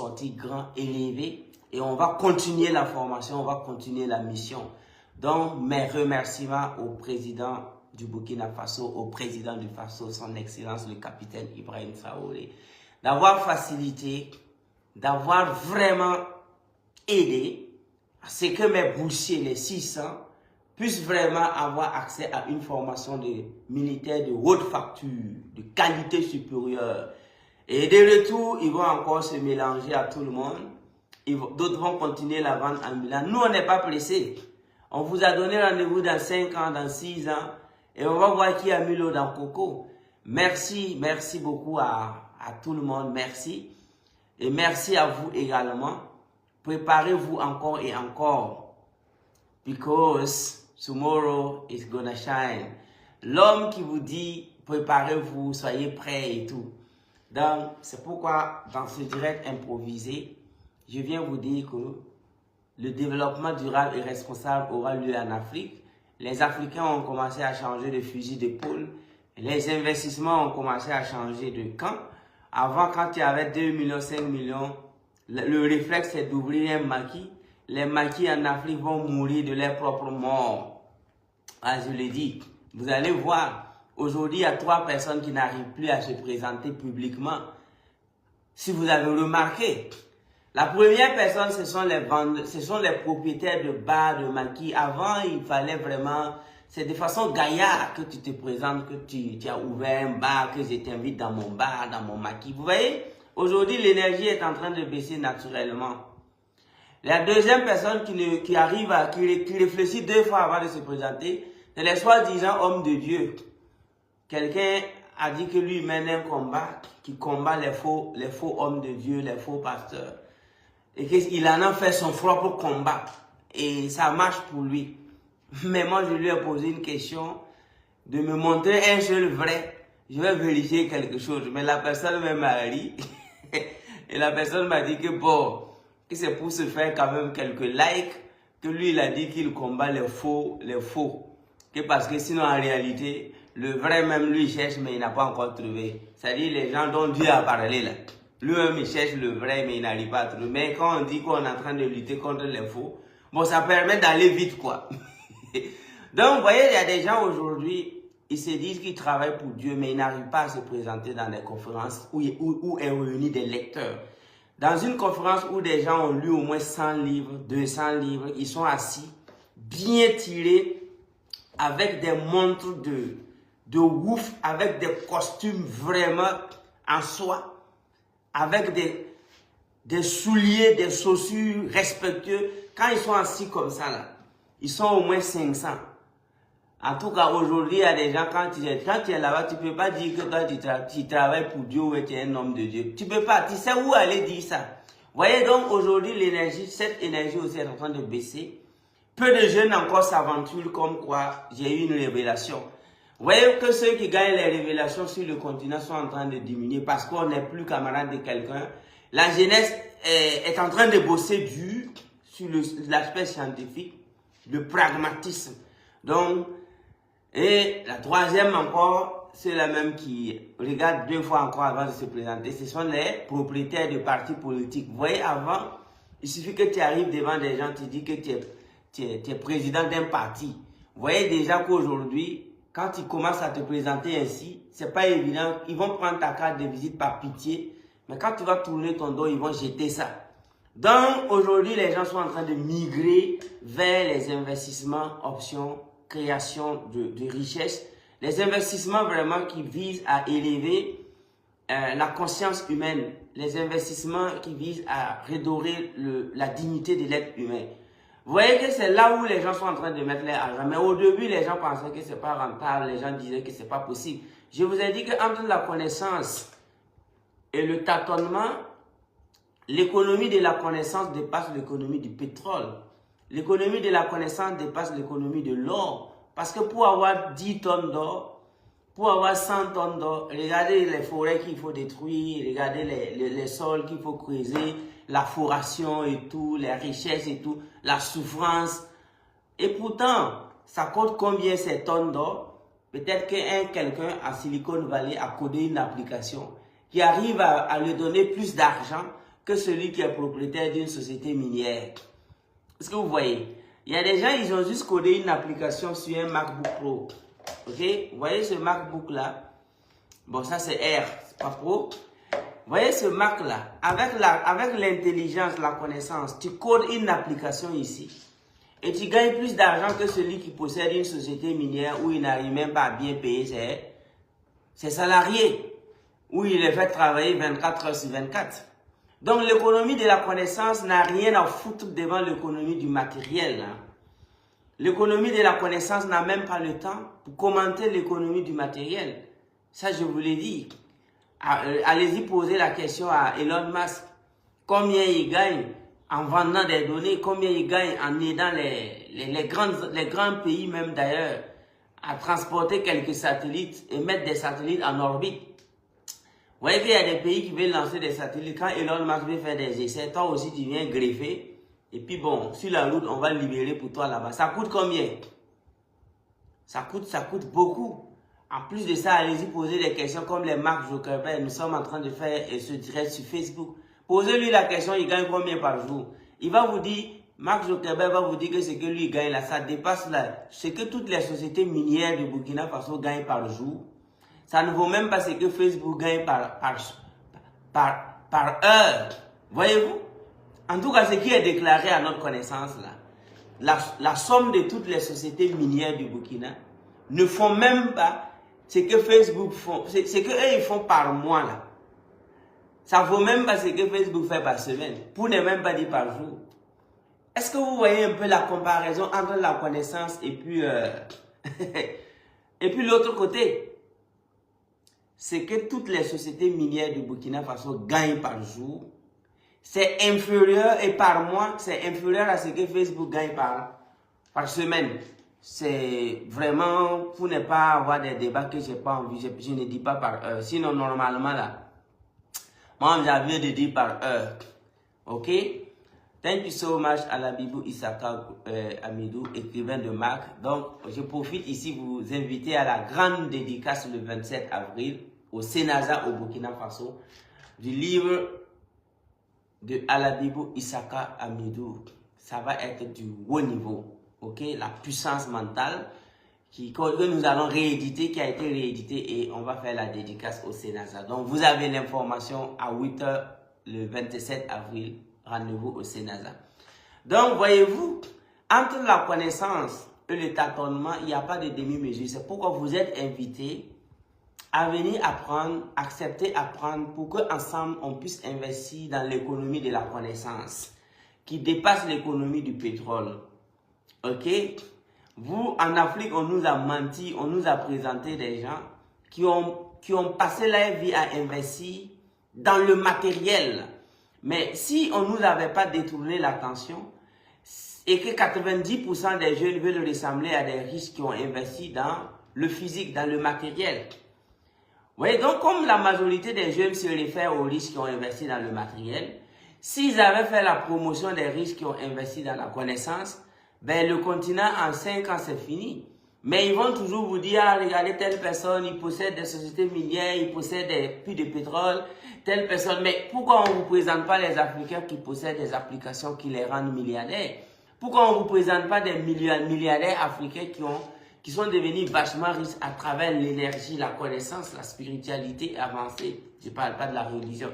sortir grand, élevé. Et on va continuer la formation, on va continuer la mission. Donc, mes remerciements au président du Burkina Faso, au président du Faso, son Excellence le capitaine Ibrahim Traoré, d'avoir facilité, d'avoir vraiment aidé à ce que mes boursiers, les 600, puissent vraiment avoir accès à une formation de militaire de haute facture, de qualité supérieure. Et de retour, ils vont encore se mélanger à tout le monde. D'autres vont continuer la vente ambulante. Nous, on n'est pas pressés. On vous a donné rendez-vous dans 5 ans, dans 6 ans. Et on va voir qui a mis l'eau dans le coco. Merci beaucoup à tout le monde. Merci. Et merci à vous également. Préparez-vous encore et encore. Because tomorrow is gonna shine. L'homme qui vous dit, préparez-vous, soyez prêts et tout. Donc, c'est pourquoi, dans ce direct improvisé, je viens vous dire que le développement durable et responsable aura lieu en Afrique. Les Africains ont commencé à changer de fusil d'épaule. Les investissements ont commencé à changer de camp. Avant, quand il y avait 2 millions, 5 millions, le réflexe c'est d'ouvrir un maquis. Les maquis en Afrique vont mourir de leur propre mort. Ah, je le dis. Vous allez voir. Aujourd'hui, il y a 3 personnes qui n'arrivent plus à se présenter publiquement. Si vous avez remarqué, la première personne, ce sont les vendeurs, ce sont les propriétaires de bars, de maquis. Avant, il fallait vraiment, c'est de façon gaillarde que tu te présentes, que tu as ouvert un bar, que je t'invite dans mon bar, dans mon maquis. Vous voyez, aujourd'hui, l'énergie est en train de baisser naturellement. La deuxième personne qui réfléchit 2 fois avant de se présenter, c'est les soi-disant hommes de Dieu. Quelqu'un a dit que lui mène un combat qui combat les faux hommes de Dieu, les faux pasteurs. Et qu'il en a fait son propre combat. Et ça marche pour lui. Mais moi, je lui ai posé une question de me montrer un seul vrai. Je vais vérifier quelque chose. Mais la personne m'a ri. Et la personne m'a dit que bon, que c'est pour se faire quand même quelques likes, que lui, il a dit qu'il combat les faux. Que parce que sinon, en réalité, le vrai même, lui, il cherche, mais il n'a pas encore trouvé. C'est-à-dire les gens dont Dieu a parlé là. Lui-même, il cherche le vrai, mais il n'arrive pas à trouver. Mais quand on dit qu'on est en train de lutter contre les faux, bon, ça permet d'aller vite, quoi. Donc, vous voyez, il y a des gens aujourd'hui, ils se disent qu'ils travaillent pour Dieu, mais ils n'arrivent pas à se présenter dans des conférences où est réuni des lecteurs. Dans une conférence où des gens ont lu au moins 100 livres, 200 livres, ils sont assis, bien tirés, avec des montres de ouf, avec des costumes vraiment en soie, avec des souliers, des chaussures respectueux. Quand ils sont assis comme ça, là, ils sont au moins 500. En tout cas, aujourd'hui, il y a des gens, quand tu es là-bas, tu ne peux pas dire que toi, tu travailles pour Dieu ou que tu es un homme de Dieu. Tu ne peux pas. Tu sais où aller dire ça. Vous voyez donc, aujourd'hui, cette énergie aussi est en train de baisser. Peu de jeunes encore s'aventurent comme quoi j'ai eu une révélation. Vous voyez que ceux qui gagnent les révélations sur le continent sont en train de diminuer parce qu'on n'est plus camarade de quelqu'un. La jeunesse est en train de bosser dur sur l'aspect scientifique, le pragmatisme. Donc, et la troisième encore, c'est la même qui regarde 2 fois encore avant de se présenter. Ce sont les propriétaires de partis politiques. Vous voyez, avant, il suffit que tu arrives devant des gens, tu dis que tu es président d'un parti. Vous voyez déjà qu'aujourd'hui, quand ils commencent à te présenter ainsi, c'est pas évident. Ils vont prendre ta carte de visite par pitié. Mais quand tu vas tourner ton dos, ils vont jeter ça. Donc, aujourd'hui, les gens sont en train de migrer vers les investissements, options, création de richesses. Les investissements vraiment qui visent à élever la conscience humaine. Les investissements qui visent à redorer la dignité de l'être humain. Vous voyez que c'est là où les gens sont en train de mettre leur argent. Mais au début, les gens pensaient que ce n'est pas rentable. Les gens disaient que ce n'est pas possible. Je vous ai dit qu'entre la connaissance et le tâtonnement, l'économie de la connaissance dépasse l'économie du pétrole. L'économie de la connaissance dépasse l'économie de l'or. Parce que pour avoir 10 tonnes d'or, pour avoir 100 tonnes d'or, regardez les forêts qu'il faut détruire, regardez les sols qu'il faut creuser, la foration et tout, les richesses et tout, la souffrance. Et pourtant, ça coûte combien ces tonnes d'or? Peut-être que quelqu'un à Silicon Valley a codé une application qui arrive à lui donner plus d'argent que celui qui est propriétaire d'une société minière. Est-ce que vous voyez? Il y a des gens, ils ont juste codé une application sur un MacBook Pro. Ok? Vous voyez ce MacBook là? Bon, ça c'est R, c'est pas Pro. Vous voyez ce Mac là? Avec l'intelligence, la connaissance, tu codes une application ici. Et tu gagnes plus d'argent que celui qui possède une société minière où il n'arrive même pas à bien payer ses salariés. Où il les fait travailler 24 heures sur 24. Donc l'économie de la connaissance n'a rien à foutre devant l'économie du matériel. Hein. L'économie de la connaissance n'a même pas le temps pour commenter l'économie du matériel. Ça, je vous l'ai dit. Allez-y poser la question à Elon Musk. Combien il gagne en vendant des données? Combien il gagne en aidant les grands pays même d'ailleurs à transporter quelques satellites et mettre des satellites en orbite? Vous voyez qu'il y a des pays qui veulent lancer des satellites. Quand Elon Musk veut faire des essais, toi aussi tu viens greffer. Et puis bon, sur la route, on va le libérer pour toi là-bas. Ça coûte combien? Ça coûte beaucoup. En plus de ça, allez-y poser des questions comme les Mark Zuckerberg. Nous sommes en train de faire ce direct sur Facebook. Posez-lui la question, il gagne combien par jour? Il va vous dire, Mark Zuckerberg va vous dire que ce que lui gagne là, ça dépasse là. Ce que toutes les sociétés minières du Burkina Faso gagnent par jour. Ça ne vaut même pas ce que Facebook gagne par heure. Voyez-vous? En tout cas, ce qui est déclaré à notre connaissance là, la somme de toutes les sociétés minières du Burkina ne font même pas ce que Facebook font, ce que eux ils font par mois là. Ça vaut même pas ce que Facebook fait par semaine, pour ne même pas dire par jour. Est-ce que vous voyez un peu la comparaison entre la connaissance et puis et puis l'autre côté? C'est que toutes les sociétés minières du Burkina Faso gagnent par jour. C'est inférieur, et par mois, c'est inférieur à ce que Facebook gagne par semaine. C'est vraiment pour ne pas avoir des débats que je n'ai pas envie. Je ne dis pas par heure. Sinon, normalement, là, moi, j'avais de dire par heure. Ok? Thank you so much à la Bibou Isaka Amidou, écrivain de Marc. Donc, je profite ici pour vous inviter à la grande dédicace le 27 avril au Sénaza au Burkina Faso du livre de Alabibou Isaka Amidou. Ça va être du haut niveau. Ok? La puissance mentale que nous allons rééditer, qui a été réédité, et on va faire la dédicace au Sénaza. Donc, vous avez l'information à 8 h le 27 avril. Rendez-vous au Sénaza. Donc, voyez-vous, entre la connaissance et le tâtonnement, il n'y a pas de demi-mesure. C'est pourquoi vous êtes invités à venir apprendre, accepter apprendre, pour qu'ensemble, on puisse investir dans l'économie de la connaissance, qui dépasse l'économie du pétrole. Ok? Vous, en Afrique, on nous a menti, on nous a présenté des gens qui ont passé leur vie à investir dans le matériel. Mais si on ne nous avait pas détourné l'attention et que 90% des jeunes veulent ressembler à des riches qui ont investi dans le physique, dans le matériel. Vous voyez, donc comme la majorité des jeunes se réfèrent aux riches qui ont investi dans le matériel, s'ils avaient fait la promotion des riches qui ont investi dans la connaissance, ben le continent en 5 ans c'est fini. Mais ils vont toujours vous dire, ah, regardez, telle personne, il possède des sociétés minières, il possède des puits de pétrole, telle personne. Mais pourquoi on ne vous présente pas les Africains qui possèdent des applications qui les rendent milliardaires? Pourquoi on ne vous présente pas des milliardaires africains qui sont devenus vachement riches à travers l'énergie, la connaissance, la spiritualité avancée? Je ne parle pas de la religion.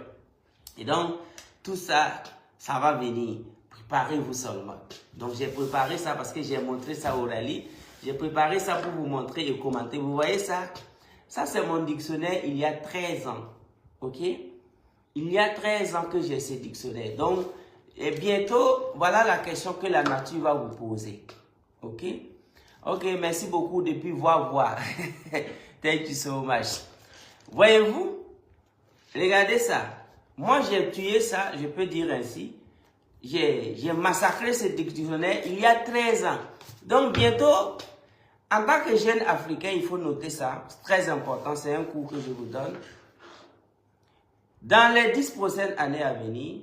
Et donc, tout ça, ça va venir. Préparez-vous seulement. Donc, j'ai préparé ça parce que j'ai montré ça au rallye. J'ai préparé ça pour vous montrer et commenter. Vous voyez ça? Ça, c'est mon dictionnaire il y a 13 ans. OK? Il y a 13 ans que j'ai ce dictionnaire. Donc, et bientôt, voilà la question que la nature va vous poser. OK? OK, merci beaucoup depuis voir. Thank you so much. Voyez-vous? Regardez ça. Moi, j'ai tué ça, je peux dire ainsi. J'ai massacré ce dictionnaire il y a 13 ans. Donc, bientôt, en tant que jeune africain, il faut noter ça. C'est très important, c'est un cours que je vous donne. Dans les 10 prochaines années à venir,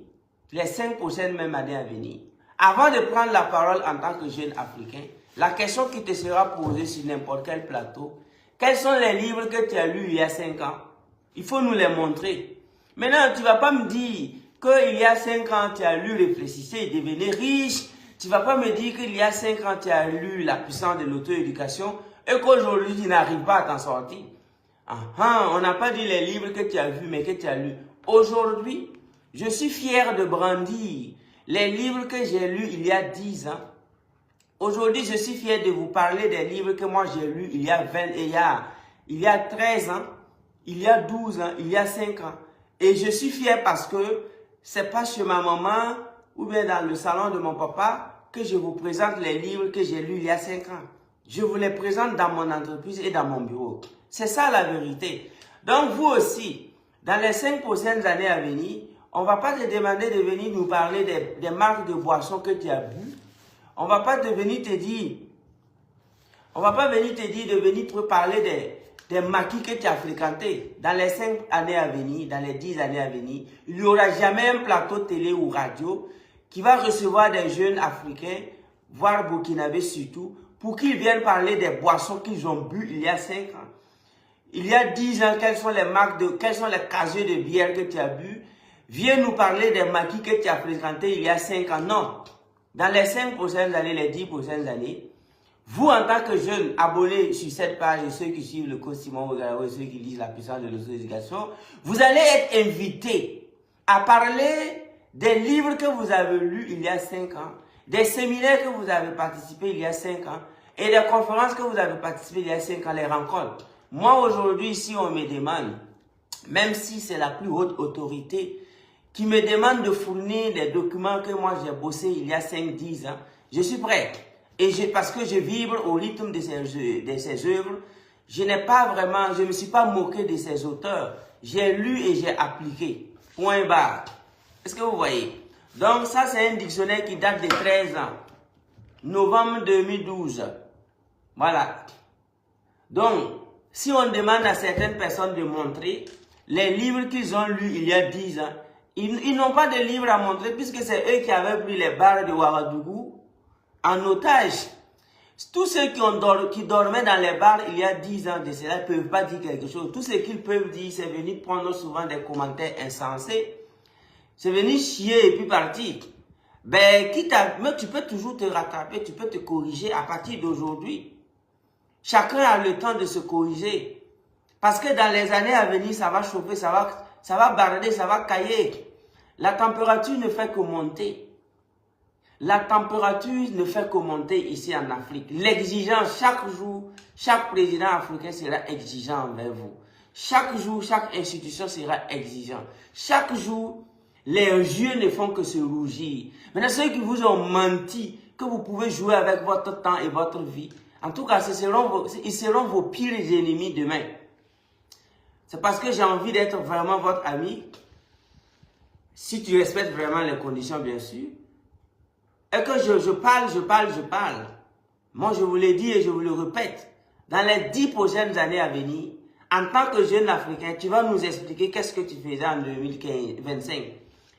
les 5 prochaines même années à venir, avant de prendre la parole en tant que jeune africain, la question qui te sera posée sur n'importe quel plateau, quels sont les livres que tu as lus il y a 5 ans? Il faut nous les montrer. Maintenant, tu ne vas pas me dire qu'il y a 5 ans, tu as lu Réfléchissez et devenez riche. Tu ne vas pas me dire qu'il y a 5 ans, tu as lu La puissance de l'auto-éducation et qu'aujourd'hui, tu n'arrives pas à t'en sortir. On n'a pas dit les livres que tu as vus, mais que tu as lus. Aujourd'hui, je suis fier de brandir les livres que j'ai lus il y a 10 ans. Aujourd'hui, je suis fier de vous parler des livres que moi j'ai lus il y a 20, il y a 13 ans, il y a 12 ans, il y a 5 ans. Et je suis fier parce que c'est pas chez ma maman ou bien dans le salon de mon papa que je vous présente les livres que j'ai lus il y a 5 ans. Je vous les présente dans mon entreprise et dans mon bureau. C'est ça la vérité. Donc vous aussi, dans les 5 prochaines années à venir, on ne va pas te demander de venir nous parler des marques de boissons que tu as bu. On ne va pas venir te dire de venir te parler des maquis que tu as fréquentés. Dans les 5 années à venir, dans les 10 années à venir, il n'y aura jamais un plateau télé ou radio qui va recevoir des jeunes Africains, voire Burkinabés surtout, pour qu'ils viennent parler des boissons qu'ils ont bu il y a 5 ans. Il y a 10 ans, quelles sont les casiers de bière que tu as bu? Viens nous parler des maquis que tu as fréquentés il y a 5 ans. Non. Dans les 5 prochaines années, les 10 prochaines années, vous, en tant que jeunes abonnés sur cette page et ceux qui suivent le coach Simon Ouégaladji et ceux qui lisent La puissance de l'auto-éducation, vous allez être invités à parler des livres que vous avez lus il y a 5 ans, des séminaires que vous avez participé il y a 5 ans et des conférences que vous avez participé il y a 5 ans, les rencontres. Moi, aujourd'hui, si on me demande, même si c'est la plus haute autorité qui me demande de fournir des documents que moi j'ai bossé il y a 5-10 ans, je suis prêt. Et parce que je vibre au rythme de ces œuvres, je ne me suis pas moqué de ces auteurs. J'ai lu et j'ai appliqué. Point barre. Est-ce que vous voyez? Donc ça, c'est un dictionnaire qui date de 13 ans. Novembre 2012. Voilà. Donc, si on demande à certaines personnes de montrer les livres qu'ils ont lus il y a 10 ans, ils n'ont pas de livres à montrer puisque c'est eux qui avaient pris les barres de Ouagadougou en otage. Tous ceux qui dormaient dans les bars il y a 10 ans de cela ne peuvent pas dire quelque chose. Tout ce qu'ils peuvent dire, c'est venir prendre souvent des commentaires insensés. C'est venir chier et puis partir. Mais tu peux toujours te rattraper, tu peux te corriger à partir d'aujourd'hui. Chacun a le temps de se corriger. Parce que dans les années à venir, ça va chauffer, ça va barder, ça va cailler. La température ne fait que monter. La température ne fait que monter ici en Afrique. L'exigence, chaque jour, chaque président africain sera exigeant envers vous. Chaque jour, chaque institution sera exigeant. Chaque jour, les yeux ne font que se rougir. Maintenant, ceux qui vous ont menti, que vous pouvez jouer avec votre temps et votre vie, en tout cas, ils seront vos pires ennemis demain. C'est parce que j'ai envie d'être vraiment votre ami. Si tu respectes vraiment les conditions, bien sûr. Et que je parle. Moi, je vous l'ai dit et je vous le répète. Dans les 10 prochaines années à venir, en tant que jeune Africain, tu vas nous expliquer qu'est-ce que tu faisais en 2025.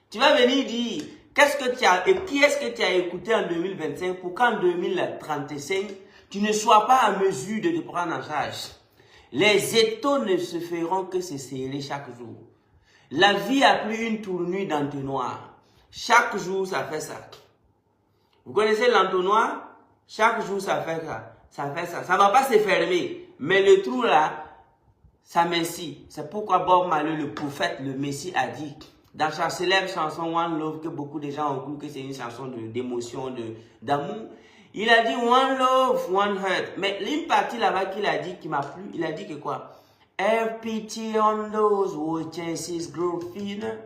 Tu vas venir dire qui est-ce que tu as écouté en 2025 pour qu'en 2035, tu ne sois pas en mesure de te prendre en charge. Les étaux ne se feront que se serrer chaque jour. La vie a pris une tournure d'entonnoir. Chaque jour, ça fait ça. Vous connaissez l'entonnoir? Chaque jour, ça fait ça. Ça fait ça. Ça ne va pas se fermer. Mais le trou là, ça messie. C'est pourquoi Bob Marley, le prophète, le Messie, a dit, dans sa célèbre chanson One Love, que beaucoup de gens ont cru que c'est une chanson d'émotion, d'amour, il a dit One Love, One Heart. Mais une partie là-bas qu'il a dit, qui m'a plu, il a dit que quoi? Have pity on those whose chances grow thinner.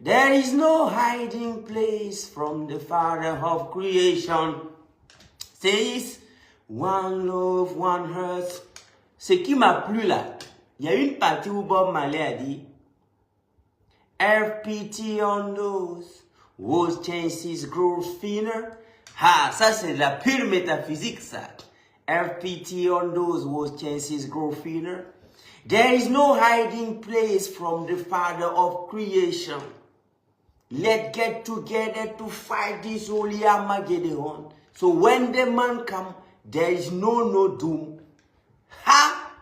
There is no hiding place from the Father of creation. Says, one love, one heart. Ce qui m'a plu là, il y a une partie où Bob Marley a dit, have pity on those whose chances grow thinner. Ah, ça c'est de la pure métaphysique ça. Have pity on those whose chances grow thinner. There is no hiding place from the Father of creation. Let's get together to fight this holy Armageddon. So when the man comes, there is no doom. Ha!